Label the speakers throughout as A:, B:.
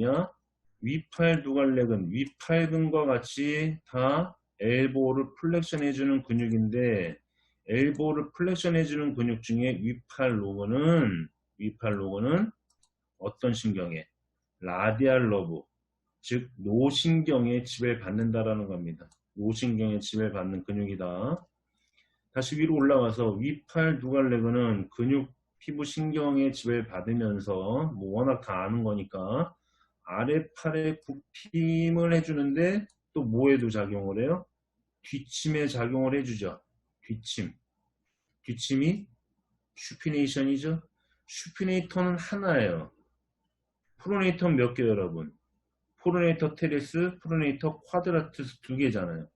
A: 뭐냐? 위팔 두갈래근, 위팔근과 같이 다 엘보를 플렉션 해주는 근육인데 엘보를 플렉션 해주는 근육 중에 위팔 로그는 어떤 신경에? 라디알 러브, 즉 노신경에 지배를 받는다라는 겁니다. 노신경에 지배를 받는 근육이다. 다시 위로 올라가서 위팔 두갈래근은 근육 피부 신경에 지배를 받으면서 뭐 워낙 다 아는 거니까 아래팔에 굽힘을 해주는데 또 뭐에도 작용을 해요? 뒷침에 작용을 해주죠. 뒷침. 뒷침이 슈피네이션이죠. 슈피네이터는 하나예요. 프로네이터는 몇 개요, 여러분? 프로네이터 테레스, 프로네이터 쿼드라투스 두 개잖아요.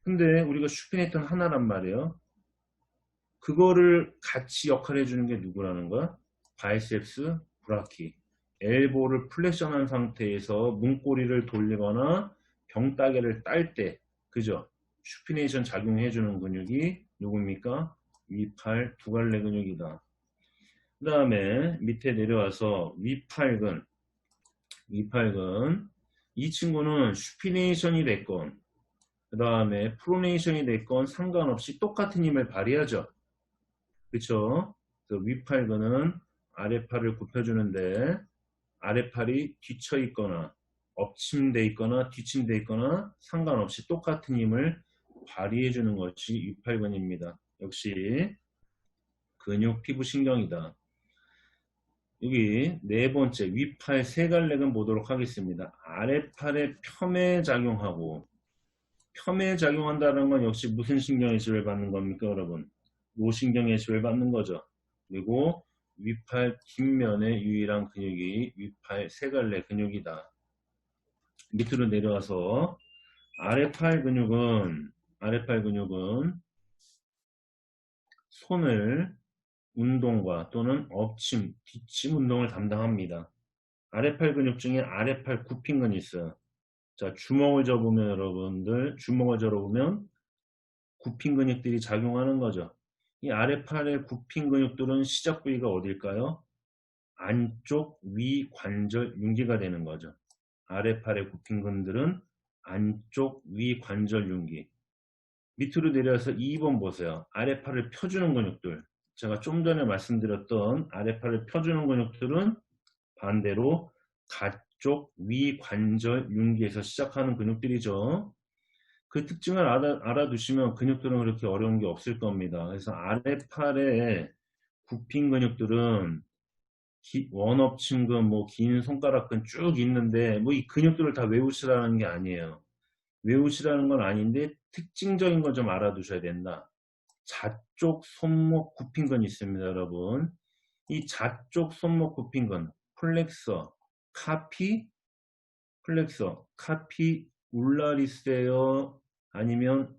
A: 근데 우리가 슈피네이터는 하나란 말이에요. 그거를 같이 역할을 해주는 게 누구라는 거야? 바이셉스 브라키. 엘보를 플렉션한 상태에서 문고리를 돌리거나 병따개를 딸 때, 그죠? 슈피네이션 작용해주는 근육이 누굽니까? 위팔 두갈래 근육이다. 그 다음에 밑에 내려와서 위팔근. 이 친구는 슈피네이션이 됐건 그 다음에 프로네이션이 됐건 상관없이 똑같은 힘을 발휘하죠. 그쵸? 그래서 위팔근은 아래팔을 굽혀주는데 아래팔이 뒤쳐 있거나 엎침돼 있거나 뒤침돼 있거나 상관없이 똑같은 힘을 발휘해 주는 것이 위팔근입니다. 역시 근육 피부 신경이다. 여기 네 번째 위팔 세갈래근 보도록 하겠습니다. 아래팔에 폄에 작용하고 폄에 작용한다는 건 역시 무슨 신경에 지배를 받는 겁니까, 여러분? 노신경에 지배를 받는 거죠. 그리고 위팔 뒷면의 유일한 근육이 위팔 세갈래 근육이다. 밑으로 내려와서 아래팔 근육은 손을 운동과 또는 엎침, 뒷침 운동을 담당합니다. 아래팔 근육 중에 아래팔 굽힌근이 있어요. 자, 주먹을 접어보면 굽힌 근육들이 작용하는 거죠. 이 아래팔의 굽힌 근육들은 시작 부위가 어딜까요? 안쪽 위 관절 윤기가 되는 거죠. 아래팔의 굽힌 근들은 안쪽 위 관절 윤기. 밑으로 내려서 2번 보세요. 아래팔을 펴주는 근육들. 제가 좀 전에 말씀드렸던 아래팔을 펴주는 근육들은 반대로 가쪽 위 관절 윤기에서 시작하는 근육들이죠. 그 특징을 알아두시면 근육들은 그렇게 어려운 게 없을 겁니다. 그래서 아래팔에 굽힌 근육들은 원업층근, 뭐 긴 손가락근 쭉 있는데 뭐 이 근육들을 다 외우시라는 게 아니에요. 외우시라는 건 아닌데 특징적인 걸 좀 알아두셔야 된다. 좌쪽 손목 굽힌근이 있습니다, 여러분. 이 좌쪽 손목 굽힌근, 플렉서, 카피 울라리스예요? 아니면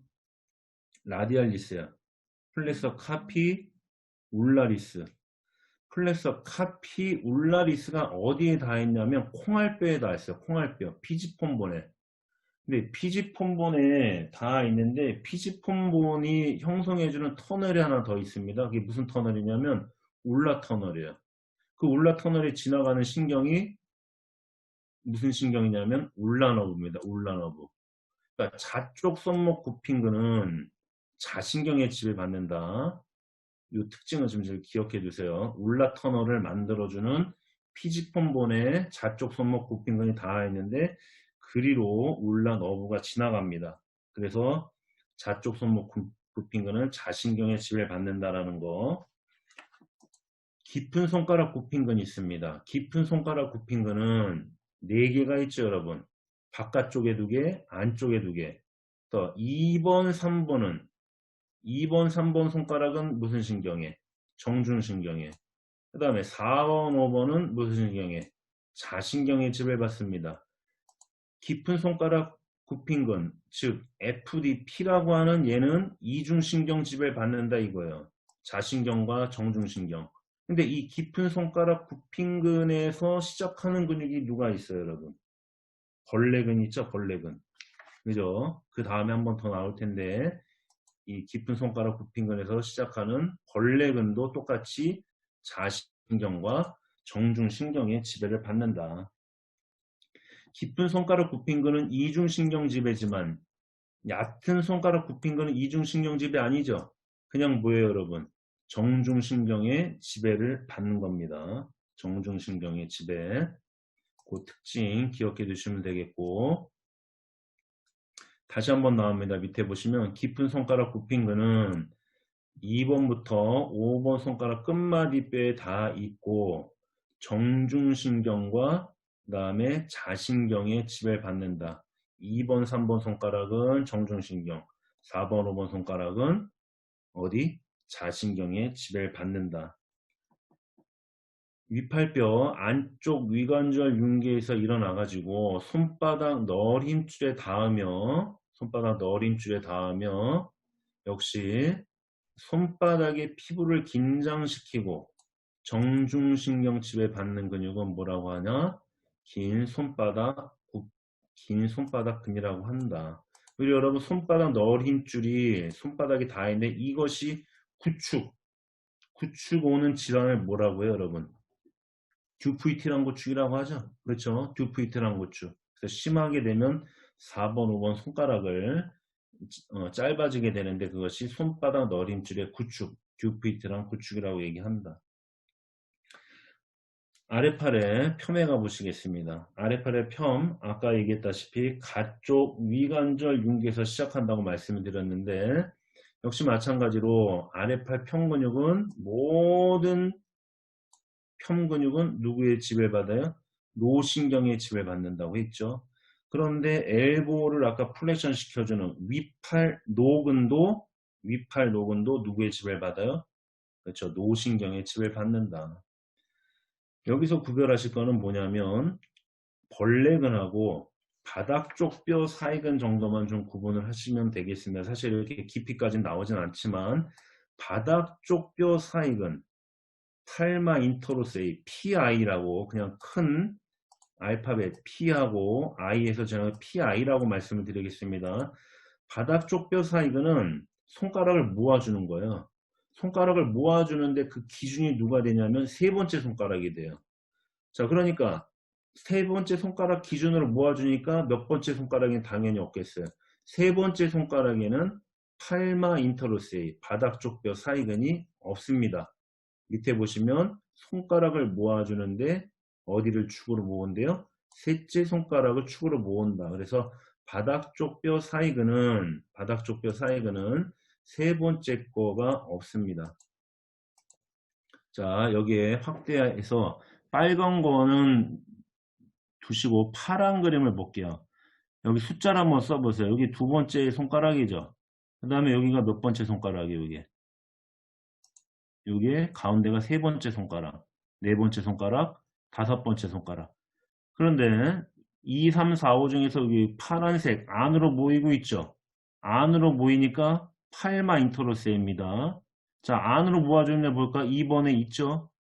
A: 라디알리스야? 플렉서 카피 울라리스. 플렉서 카피 울라리스가 어디에 닿아 있냐면 콩알뼈에 닿아 있어요. 콩알뼈. 피지폰본에. 근데 피지폰본에 닿아 있는데 피지폰본이 형성해주는 터널이 하나 더 있습니다. 그게 무슨 터널이냐면 울라 터널이에요. 그 울라 터널에 지나가는 신경이 무슨 신경이냐면 울라너브입니다. 울라너브. 그러니까 좌쪽 손목 굽힌근은 자신경에 지배받는다. 이 특징을 좀 기억해 두세요. 울라 터널을 만들어주는 피지폰본에 좌쪽 손목 굽힌근이 닿아 있는데 그리로 울라 너브가 지나갑니다. 그래서 좌쪽 손목 굽힌근은 자신경에 지배받는다라는 거. 깊은 손가락 굽힌근이 있습니다. 깊은 손가락 굽힌근은 4개가 있죠, 여러분. 바깥쪽에 2개, 안쪽에 2개. 또 2번, 3번 손가락은 무슨 신경에? 정중신경에. 그 다음에 4번, 5번은 무슨 신경에? 자신경에 지배받습니다. 깊은 손가락 굽힌근, 즉 FDP라고 하는 얘는 이중신경 지배받는다 이거예요. 자신경과 정중신경. 근데 이 깊은 손가락 굽힌근에서 시작하는 근육이 누가 있어요, 여러분? 벌레근 있죠, 벌레근. 그죠? 그 다음에 한 번 더 나올 텐데 이 깊은 손가락 굽힌근에서 시작하는 벌레근도 똑같이 자신경과 정중신경의 지배를 받는다. 깊은 손가락 굽힌근은 이중신경 지배지만 얕은 손가락 굽힌근은 이중신경 지배 아니죠. 그냥 뭐예요, 여러분? 정중신경의 지배를 받는 겁니다. 정중신경의 지배. 그 특징 기억해 두시면 되겠고, 다시 한번 나옵니다. 밑에 보시면 깊은 손가락 굽힌근은 2번부터 5번 손가락 끝마디 뼈에 다 있고 정중신경과 그 다음에 자신경에 지배를 받는다. 2번, 3번 손가락은 정중신경, 4번, 5번 손가락은 어디? 자신경에 지배를 받는다. 위팔뼈 안쪽 위관절 윤계에서 일어나가지고 손바닥 너림줄에 닿으며 역시 손바닥의 피부를 긴장시키고 정중신경 지배 받는 근육은 뭐라고 하냐? 긴 손바닥근이라고 한다. 그리고 여러분 손바닥 너림줄이 손바닥에 닿아있는데 이것이 구축 오는 질환을 뭐라고 해요, 여러분? 듀프이티란 구축이라고 하죠. 그렇죠? 듀프이티란 구축. 그래서 심하게 되면 4번, 5번 손가락을 짧아지게 되는데 그것이 손바닥 너림줄의 구축, 듀프이티란 구축이라고 얘기한다. 아래팔에 폄에 가보시겠습니다. 아래팔의 폄, 아까 얘기했다시피 가쪽 위관절 윤계에서 시작한다고 말씀을 드렸는데 역시 마찬가지로 아래팔 편 근육은 모든 편 근육은 누구의 지배를 받아요? 노신경의 지배를 받는다고 했죠. 그런데 엘보를 아까 플렉션 시켜주는 위팔 노근도 누구의 지배를 받아요? 그렇죠. 노신경의 지배를 받는다. 여기서 구별하실 거는 뭐냐면 벌레근하고 바닥 쪽 뼈 사이근 정도만 좀 구분을 하시면 되겠습니다. 사실 이렇게 깊이까지 나오진 않지만 바닥 쪽 뼈 사이근 팔마 인터로세이 PI라고 그냥 큰 알파벳 P하고 I에서 제가 PI라고 말씀을 드리겠습니다. 바닥 쪽 뼈 사이근은 손가락을 모아주는 거예요. 손가락을 모아주는데 그 기준이 누가 되냐면 세 번째 손가락이 돼요. 자, 그러니까 세 번째 손가락 기준으로 모아주니까 몇 번째 손가락이 당연히 없겠어요. 세 번째 손가락에는 팔마 인터로세이 바닥 쪽 뼈 사이근이 없습니다. 밑에 보시면 손가락을 모아주는데 어디를 축으로 모은대요? 셋째 손가락을 축으로 모은다. 그래서 바닥 쪽 뼈 사이근은 세 번째 거가 없습니다. 자, 여기에 확대해서 빨간 거는 두시고 파란 그림을 볼게요. 여기 숫자를 한번 써보세요. 여기 두 번째 손가락이죠. 그 다음에 여기가 몇 번째 손가락이에요, 이게. 요게 가운데가 세 번째 손가락, 네 번째 손가락, 다섯 번째 손가락. 그런데 2, 3, 4, 5 중에서 여기 파란색 안으로 모이고 있죠. 안으로 모이니까 팔마 인터로세입니다. 자, 안으로 모아주는 애 볼까? 2번에 있죠.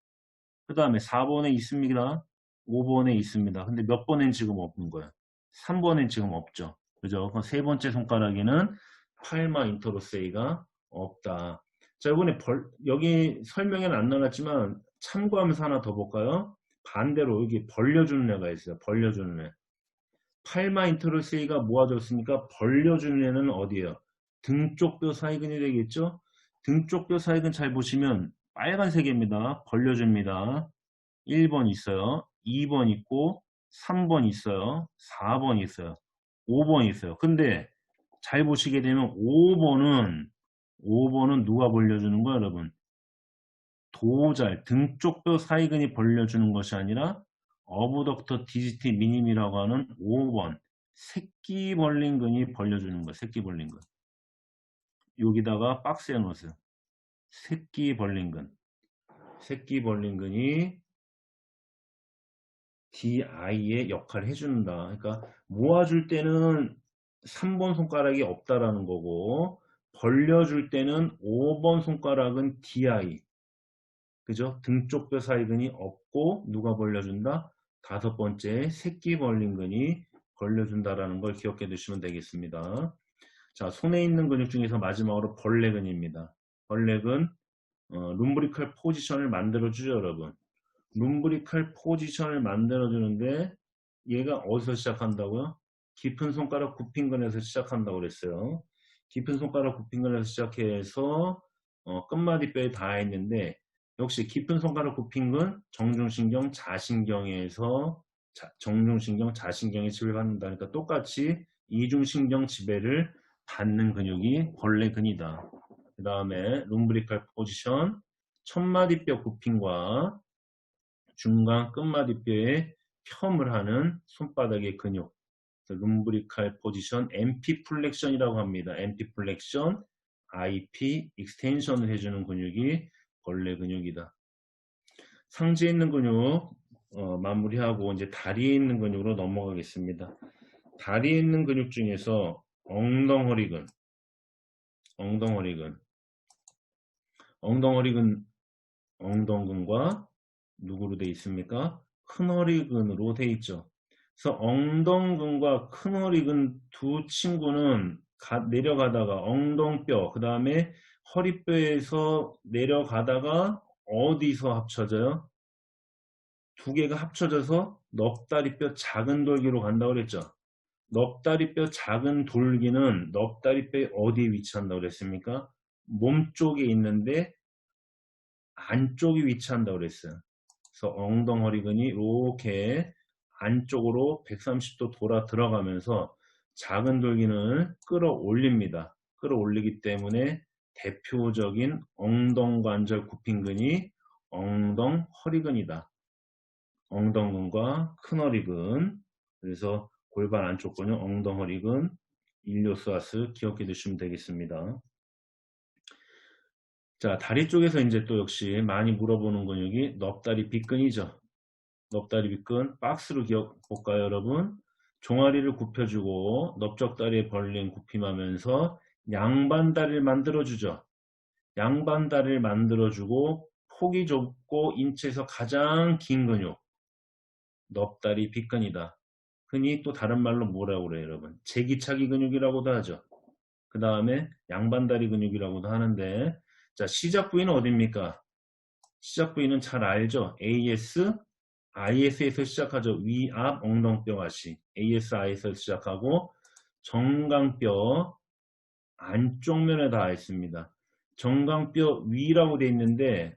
A: 그 다음에 4번에 있습니다. 5번에 있습니다. 근데 몇 번엔 지금 없는 거예요? 3번엔 지금 없죠. 그죠? 그럼 세 번째 손가락에는 팔마 인터로세이가 없다. 자, 이번에 여기 설명에는 안 나왔지만 참고하면서 하나 더 볼까요? 반대로 여기 벌려주는 애가 있어요. 벌려주는 애. 팔마 인터로세이가 모아졌으니까 벌려주는 애는 어디예요? 등쪽 뼈 사이근이 되겠죠? 등쪽 뼈 사이근 잘 보시면 빨간색입니다. 벌려줍니다. 1번 있어요. 2번 있고 3번 있어요. 4번 있어요. 5번 있어요. 근데 잘 보시게 되면 5번은 누가 벌려주는 거야, 여러분? 도잘, 등쪽 뼈 사이근이 벌려주는 것이 아니라 어부덕터 디지티 미님이라고 하는 5번 새끼 벌린 근이 벌려주는 거야. 새끼 벌린 근. 여기다가 박스에 넣으세요. 새끼 벌린 근. 새끼 벌린 근이 DI의 역할을 해준다. 그러니까 모아줄 때는 3번 손가락이 없다라는 거고 벌려줄 때는 5번 손가락은 DI. 그죠? 등쪽 뼈 사이근이 없고 누가 벌려준다? 다섯 번째 새끼 벌린 근이 벌려준다라는 걸 기억해 두시면 되겠습니다. 자, 손에 있는 근육 중에서 마지막으로 벌레근입니다. 벌레근 룸브리컬 포지션을 만들어주죠, 여러분. 룸브리컬 포지션을 만들어주는데 얘가 어디서 시작한다고요? 깊은 손가락 굽힌근에서 시작한다고 그랬어요. 깊은 손가락 굽힌근에서 시작해서 끝마디뼈에 닿아있는데 역시 깊은 손가락 굽힌근 정중신경 자신경에서 정중신경 자신경에 지배받는다니까 똑같이 이중신경 지배를 받는 근육이 벌레근이다. 그 다음에 룸브리칼 포지션 첫마디뼈 굽힘과 중간 끝마디뼈에 펴을 하는 손바닥의 근육 룸브리칼 포지션 MP 플렉션이라고 합니다. MP 플렉션, IP 익스텐션을 해주는 근육이 벌레 근육이다. 상지에 있는 근육 마무리하고 이제 다리에 있는 근육으로 넘어가겠습니다. 다리에 있는 근육 중에서 엉덩허리근, 엉덩허리근, 엉덩허리근, 엉덩근과 누구로 돼 있습니까? 큰허리근으로 돼 있죠. 그래서 엉덩근과 큰허리근 두 친구는 내려가다가 엉덩뼈, 그 다음에 허리뼈에서 내려가다가 어디서 합쳐져요? 두 개가 합쳐져서 넙다리뼈 작은 돌기로 간다고 그랬죠. 넙다리뼈 작은 돌기는 넙다리뼈 어디에 위치한다고 그랬습니까? 몸 쪽에 있는데 안쪽에 위치한다고 그랬어요. 그래서 엉덩허리근이 이렇게 안쪽으로 130도 돌아 들어가면서 작은 돌기는 끌어올립니다. 끌어올리기 때문에 대표적인 엉덩관절 굽힌근이 엉덩허리근이다. 엉덩근과 큰허리근. 그래서 골반 안쪽 근육 엉덩허리근, 일리오스아스 기억해 두시면 되겠습니다. 자, 다리 쪽에서 이제 또 역시 많이 물어보는 근육이 넙다리 빗근이죠. 넙다리 빗근 박스로 기억 볼까요, 여러분? 종아리를 굽혀주고 넓적다리에 벌린 굽힘하면서 양반다리를 만들어주죠. 양반다리를 만들어주고 폭이 좁고 인체에서 가장 긴 근육 넙다리 빗근이다. 흔히 또 다른 말로 뭐라고 그래요, 여러분? 제기차기 근육이라고도 하죠. 그 다음에 양반다리 근육이라고도 하는데 자, 시작 부위는 어디입니까? 시작 부위는 잘 알죠? AS, IS에서 시작하죠. 위, 앞, 엉덩뼈 가시. AS, IS에서 시작하고 정강뼈 안쪽 면에 닿아 있습니다. 정강뼈 위라고 되어 있는데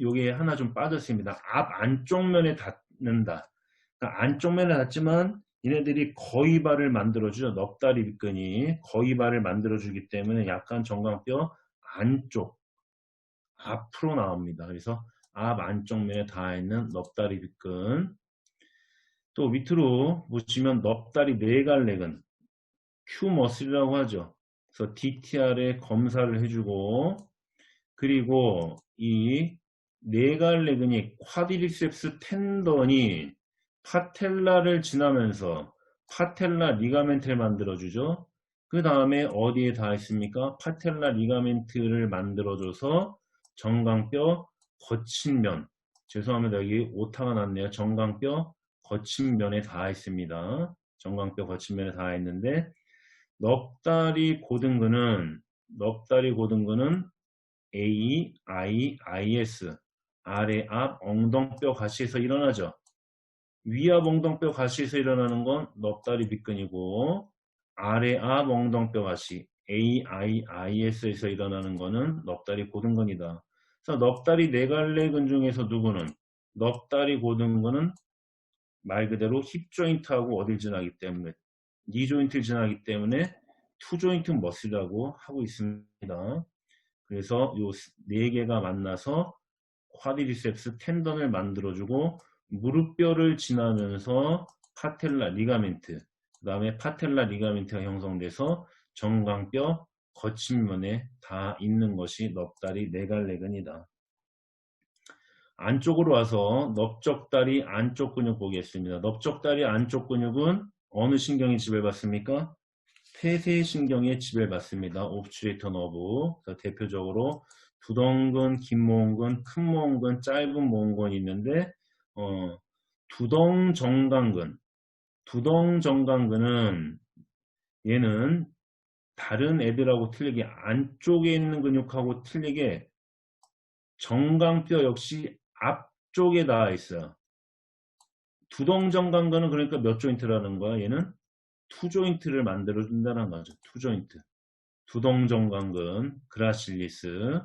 A: 요게 하나 좀 빠졌습니다. 앞 안쪽 면에 닿는다. 그러니까 안쪽 면에 닿지만 얘네들이 거위발을 만들어주죠. 넙다리 빗근이 거위발을 만들어주기 때문에 약간 정강뼈 안쪽 앞으로 나옵니다. 그래서 앞 안쪽 면에 닿아 있는 넙다리 빗근. 또 밑으로 보시면 넙다리 네갈래근 Q머슬이라고 하죠. 그래서 DTR에 검사를 해주고 그리고 이 네갈래근이 쿼드리셉스 텐던이 파텔라를 지나면서 파텔라 리가멘트를 만들어주죠. 그 다음에 어디에 닿아 있습니까? 파텔라 리가멘트를 만들어줘서 정강뼈 거친 면, 죄송합니다. 여기 오타가 났네요. 정강뼈 거친 면에 닿아 있습니다. 정강뼈 거친 면에 닿아 있는데 넙다리 고등근은 A, I, IS 아래 앞 엉덩뼈 가시에서 일어나죠. 위압 엉덩뼈 가시에서 일어나는 건 넙다리 빗근이고 아래 앞 엉덩뼈 가시 AIIS에서 일어나는 거는 넙다리 고등근이다. 그래서 넙다리 네갈래근 중에서 누구는 넙다리 고등근은 말 그대로 힙 조인트하고 어딜 지나기 때문에 니 조인트를 지나기 때문에 투 조인트 머슬이라고 하고 있습니다. 그래서 요 네 개가 만나서 쿼드리셉스 텐던을 만들어주고 무릎뼈를 지나면서 파텔라 리가멘트, 그 다음에 파텔라 리가멘트가 형성돼서 정강뼈 거친면에 다 있는 것이 넙다리 네갈래근이다. 안쪽으로 와서 넓적다리 안쪽 근육 보겠습니다. 넓적다리 안쪽 근육은 어느 신경이 지배받습니까? 폐쇄신경에 지배받습니다. 옵츄레이터 너브. 대표적으로 두덩근, 긴 모음근, 큰 모음근, 짧은 모음근이 있는데 두덩정강근, 얘는 다른 애들하고 틀리게 안쪽에 있는 근육하고 틀리게 정강뼈 역시 앞쪽에 닿아 있어요. 두동정강근은 그러니까 몇 조인트라는 거야? 얘는 투 조인트를 만들어 준다는 거죠. 투 조인트. 두동정강근, 그라실리스,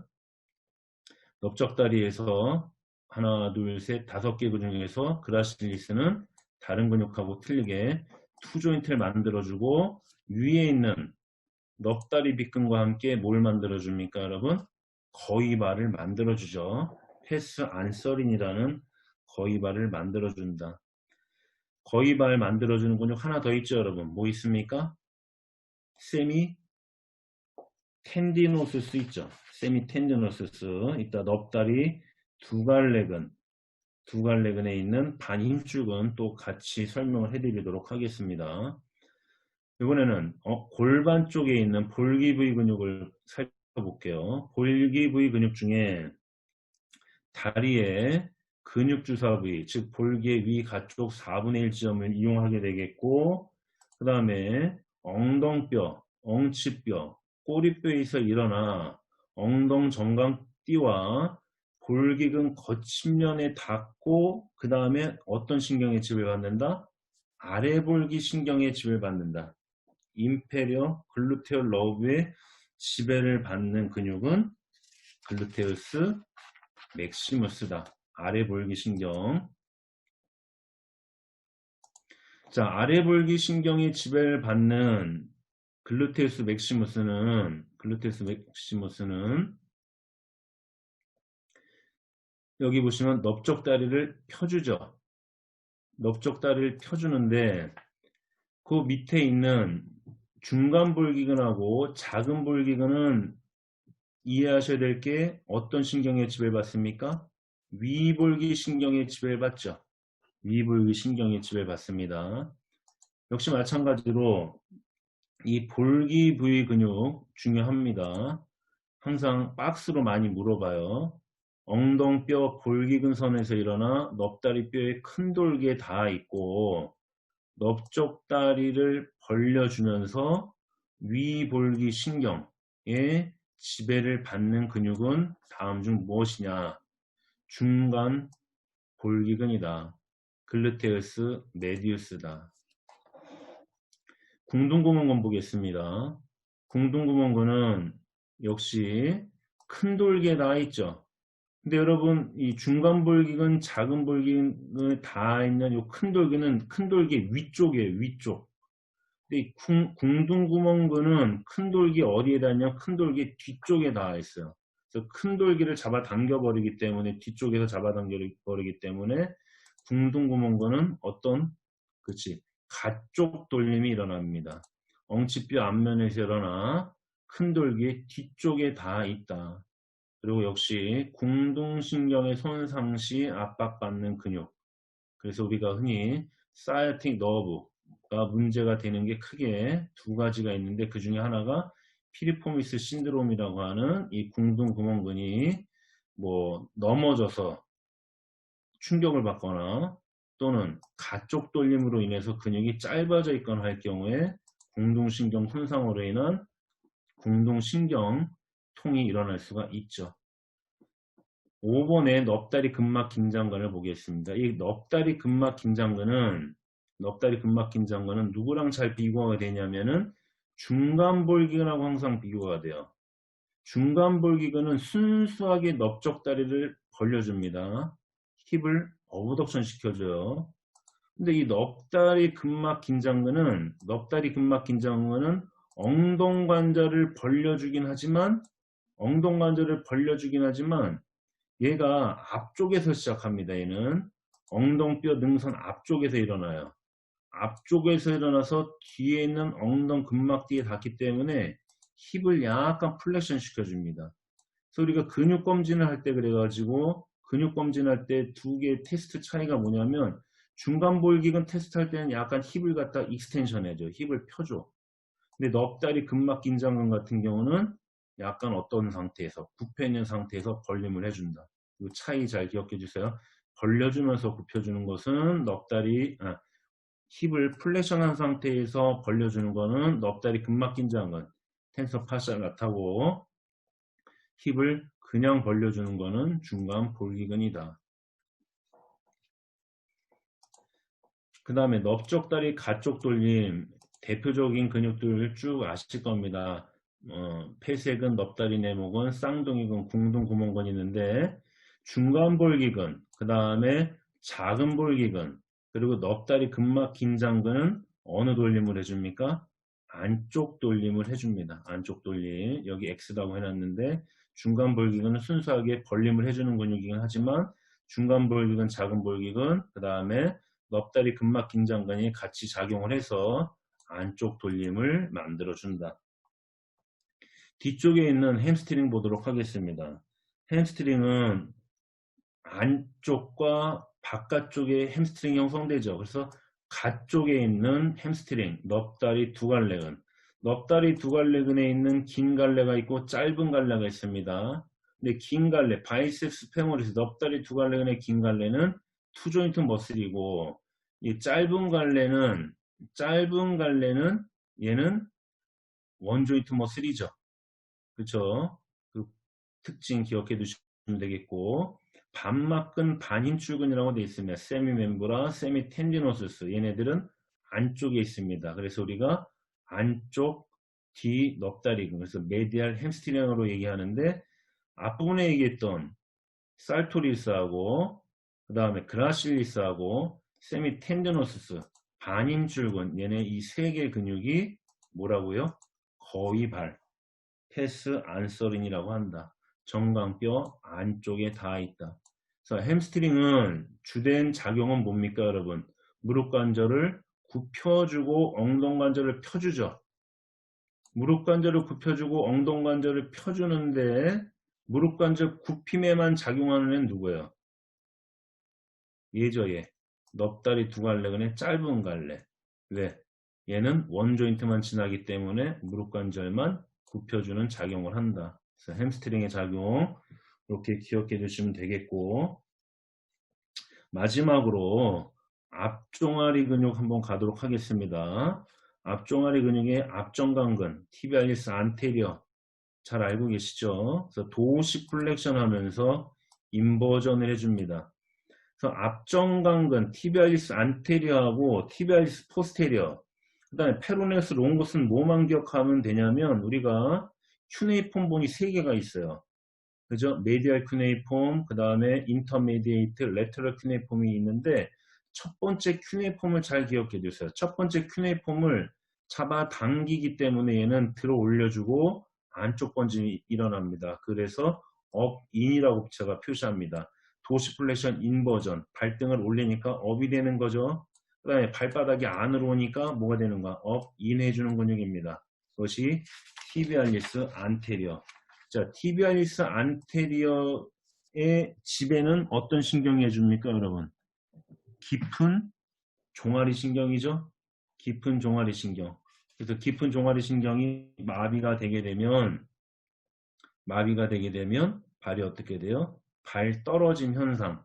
A: 넓적다리에서 하나, 둘, 셋, 다섯 개 근육 중에서 그라실리스는 다른 근육하고 틀리게 투 조인트를 만들어주고 위에 있는 넙다리 빗근과 함께 뭘 만들어줍니까, 여러분? 거위발을 만들어주죠. 패스 안서린이라는 거위발을 만들어준다. 거위발 만들어주는 근육 하나 더 있죠, 여러분. 뭐 있습니까? 세미 텐디노스스 있죠. 세미 텐디노스스. 이따 넙다리 두갈래근에 있는 반힘줄근 또 같이 설명을 해드리도록 하겠습니다. 이번에는 골반 쪽에 있는 볼기 부위 근육을 살펴볼게요. 볼기 부위 근육 중에 다리의 근육 주사 부위, 즉 볼기의 위 가쪽 4분의 1 지점을 이용하게 되겠고, 그 다음에 엉덩뼈, 엉치뼈, 꼬리뼈에서 일어나 엉덩정강띠와 볼기근 거침면에 닿고 그 다음에 어떤 신경의 지배를 받는다? 아래볼기 신경의 지배를 받는다. 인페리어 글루테올 러브의 지배를 받는 근육은 글루테우스 맥시무스다. 아래볼기 신경. 자, 아래볼기 신경이 지배를 받는 글루테우스 맥시무스는 여기 보시면 넓적다리를 펴주죠. 넓적다리를 펴주는데 그 밑에 있는 중간볼기근하고 작은볼기근은 이해하셔야 될 게 어떤 신경에 지배를 받습니까? 위볼기 신경에 지배를 받죠. 위볼기 신경에 지배를 받습니다. 역시 마찬가지로 이 볼기 부위 근육 중요합니다. 항상 박스로 많이 물어봐요. 엉덩뼈 볼기근선에서 일어나 넙다리뼈의 큰 돌기에 닿아 있고 넓적다리를 벌려주면서 위볼기 신경에 지배를 받는 근육은 다음 중 무엇이냐? 중간 볼기근이다. 글루테우스 메디우스다. 궁둥구멍근 보겠습니다. 궁둥구멍근은 역시 큰 돌기에 나와 있죠. 근데 여러분 이 중간 볼기근, 작은 볼기근에 다 있는 이 큰 돌기는 큰 돌기 위쪽이에요. 위쪽. 근데 이 궁둥구멍근은 큰 돌기 어디에 닿냐? 큰 돌기 뒤쪽에 닿아 있어요. 그래서 큰 돌기를 잡아당겨 버리기 때문에 뒤쪽에서 잡아당겨 버리기 때문에 궁둥구멍근은 어떤 그치 가쪽 돌림이 일어납니다. 엉치뼈 앞면에서 일어나 큰 돌기 뒤쪽에 닿아 있다. 그리고 역시 궁둥신경의 손상 시 압박받는 근육. 그래서 우리가 흔히 사이아틱 너브가 문제가 되는 게 크게 두 가지가 있는데 그 중에 하나가 피리포미스 신드롬이라고 하는 이 궁둥구멍근이 뭐 넘어져서 충격을 받거나 또는 가쪽 돌림으로 인해서 근육이 짧아져 있거나 할 경우에 궁둥신경 손상으로 인한 궁둥신경통이 일어날 수가 있죠. 5번에 넙다리 근막 긴장근을 보겠습니다. 이 넙다리 근막 긴장근은 누구랑 잘 비교가 되냐면은 중간볼기근하고 항상 비교가 돼요. 중간볼기근은 순수하게 넓적다리를 벌려줍니다. 힙을 어부덕션 시켜줘요. 근데 이 넙다리 근막 긴장근은 엉덩관절을 벌려주긴 하지만 얘가 앞쪽에서 시작합니다. 얘는 엉덩뼈 능선 앞쪽에서 일어나요. 앞쪽에서 일어나서 뒤에 있는 엉덩 근막뒤에 닿기 때문에 힙을 약간 플렉션 시켜줍니다. 그래서 우리가 근육 검진을 할 때 그래가지고 근육 검진할 때 두 개의 테스트 차이가 뭐냐면 중간볼기근 테스트할 때는 약간 힙을 갖다 익스텐션 해줘. 힙을 펴줘. 근데 넙다리 근막 긴장근 같은 경우는 약간 어떤 상태에서 굽혀 있는 상태에서 벌림을 해준다. 이 차이 잘 기억해 주세요. 벌려주면서 굽혀주는 것은 힙을 플렉션한 상태에서 벌려주는 것은 넙다리 근막 긴장근 텐서 파샬 라타고 힙을 그냥 벌려주는 것은 중간 볼기근이다. 그 다음에 넓적다리 가쪽 돌림 대표적인 근육들 쭉 아실 겁니다. 폐쇄근, 넓다리 내목은, 쌍둥이근, 궁둥, 구멍근 있는데 중간볼기근, 그 다음에 작은 볼기근, 그리고 넓다리 근막 긴장근은 어느 돌림을 해줍니까? 안쪽 돌림을 해줍니다. 안쪽 돌림. 여기 X라고 해놨는데 중간볼기근은 순수하게 벌림을 해주는 근육이긴 하지만 중간볼기근, 작은볼기근, 그 다음에 넓다리 근막 긴장근이 같이 작용을 해서 안쪽 돌림을 만들어준다. 뒤쪽에 있는 햄스트링 보도록 하겠습니다. 햄스트링은 안쪽과 바깥쪽에 햄스트링이 형성되죠. 그래서 가쪽에 있는 햄스트링, 넓다리 두 갈래근, 넓다리 두 갈래근에 있는 긴 갈래가 있고 짧은 갈래가 있습니다. 근데 긴 갈래, 바이셉스 페모리스, 넓다리 두 갈래근의 긴 갈래는 투 조인트 머슬이고, 이 짧은 갈래는 얘는 원 조인트 머슬이죠. 그렇죠? 그 특징 기억해 두시면 되겠고, 반막근 반힘줄근이라고 되어 있습니다. 세미멤브라, 세미텐디노스스, 얘네들은 안쪽에 있습니다. 그래서 우리가 안쪽 뒤 넙다리근, 그래서 메디알 햄스트링으로 얘기하는데, 앞부분에 얘기했던 살토리스하고 그 다음에 그라실리스하고 세미텐디노스스, 반힘줄근, 얘네 이 세 개 근육이 뭐라고요? 거위발, 테스 안서린이라고 한다. 정강뼈 안쪽에 닿아 있다. 그래서 햄스트링은 주된 작용은 뭡니까, 여러분? 무릎 관절을 굽혀주고 엉덩 관절을 펴주죠. 무릎 관절을 굽혀주고 엉덩 관절을 펴주는데 무릎 관절 굽힘에만 작용하는 애는 누구예요? 얘죠, 얘. 넙다리 두 갈래근의 짧은 갈래. 왜? 얘는 원 조인트만 지나기 때문에 무릎 관절만 굽혀주는 작용을 한다. 그래서 햄스트링의 작용 이렇게 기억해 주시면 되겠고, 마지막으로 앞종아리 근육 한번 가도록 하겠습니다. 앞종아리 근육의 앞정강근, 티비알리스 안테리어 잘 알고 계시죠? 그래서 도시플렉션 하면서 인버전을 해줍니다. 그래서 앞정강근, 티비알리스 안테리어하고 티비알리스 포스테리어, 그 다음에 페로네스 롱거스는 뭐만 기억하면 되냐면 우리가 큐네이폼 본이 3개가 있어요. 그죠? 메디얼 큐네이폼, 그 다음에 인터메디에이트, 레터럴 큐네이폼이 있는데 첫 번째 큐네이폼을 잘 기억해 두세요. 첫 번째 큐네이폼을 잡아 당기기 때문에 얘는 들어 올려주고 안쪽 번짐이 일어납니다. 그래서 업인이라고 제가 표시합니다. 도시플렉션 인버전, 발등을 올리니까 업이 되는 거죠. 그 다음에 발바닥이 안으로 오니까 뭐가 되는 거야? 업인 해주는 근육입니다. 그것이 티비알리스 안테리어. 자, 티비알리스 안테리어의 지배는 어떤 신경이 해줍니까, 여러분? 깊은 종아리 신경이죠? 깊은 종아리 신경. 그래서 깊은 종아리 신경이 마비가 되게 되면 발이 어떻게 돼요? 발 떨어짐 현상,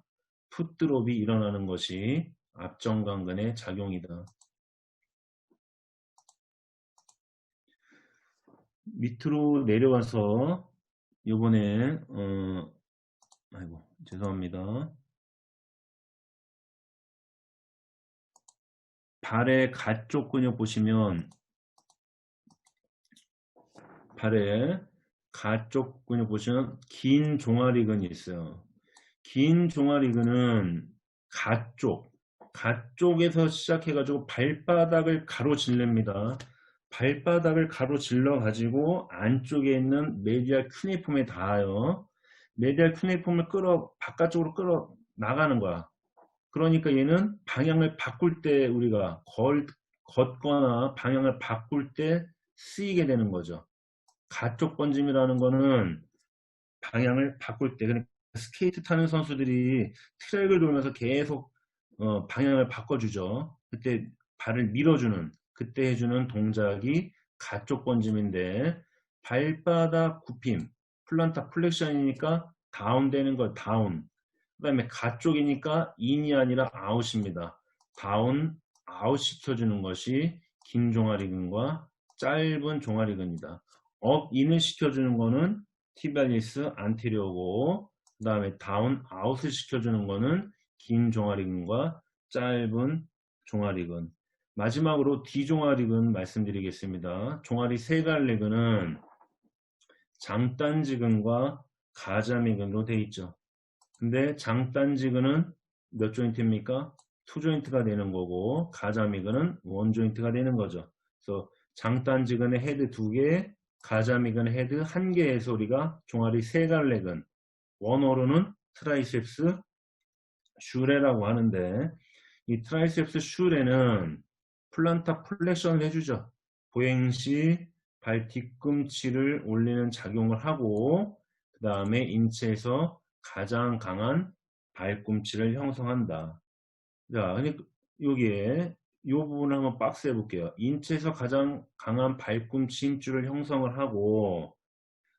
A: 풋드롭이 일어나는 것이 앞정강근의 작용이다. 밑으로 내려와서 요번에 아이고 죄송합니다. 발의 가쪽 근육 보시면 발의 가쪽 근육 보시면 긴 종아리근이 있어요. 긴 종아리근은 가쪽에서 시작해가지고 발바닥을 가로질릅니다. 발바닥을 가로질러 가지고 안쪽에 있는 메디알 큐네이폼에 닿아요. 메디알 큐네이폼을 바깥쪽으로 끌어 나가는 거야. 그러니까 얘는 방향을 바꿀 때 우리가 걷거나 방향을 바꿀 때 쓰이게 되는 거죠. 가쪽 번짐이라는 거는 방향을 바꿀 때, 그러니까 스케이트 타는 선수들이 트랙을 돌면서 계속 방향을 바꿔주죠. 그때 발을 밀어주는, 그때 해주는 동작이 가쪽 번짐인데, 발바닥 굽힘, 플란타 플렉션이니까 다운되는 걸 다운, 그 다음에 가쪽이니까 인이 아니라 아웃입니다. 다운, 아웃 시켜주는 것이 긴 종아리근과 짧은 종아리근이다. 업, 인을 시켜주는 거는 티비알리스 안테리어고, 그 다음에 다운, 아웃을 시켜주는 거는 긴 종아리근과 짧은 종아리근. 마지막으로 뒤종아리근 말씀드리겠습니다. 종아리 세갈래근은 장단지근과 가자미근으로 되어 있죠. 근데 장단지근은 몇 조인트입니까? 투 조인트가 되는 거고 가자미근은 원 조인트가 되는 거죠. 그래서 장단지근의 헤드 2개, 가자미근의 헤드 1개에서 우리가 종아리 세갈래근, 원어로는 트라이셉스 슈레라고 하는데, 이 트라이셉스 슈레는 플란타 플렉션을 해주죠. 보행 시 발 뒤꿈치를 올리는 작용을 하고, 그 다음에 인체에서 가장 강한 발꿈치를 형성한다. 자, 근데 여기에 이 부분을 한번 박스 해볼게요. 인체에서 가장 강한 발꿈치 힘줄을 형성을 하고,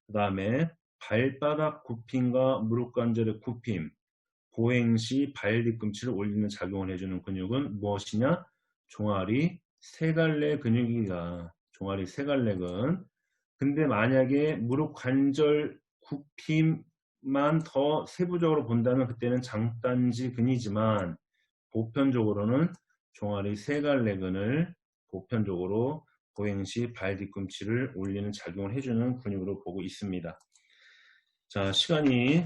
A: 그 다음에 발바닥 굽힘과 무릎 관절의 굽힘, 보행 시 발 뒤꿈치를 올리는 작용을 해주는 근육은 무엇이냐? 종아리 세갈래 근육이다. 종아리 세갈래근. 근데 만약에 무릎 관절 굽힘만 더 세부적으로 본다면 그때는 장단지근이지만 보편적으로는 종아리 세갈래근을 보편적으로 보행 시 발 뒤꿈치를 올리는 작용을 해주는 근육으로 보고 있습니다. 자, 시간이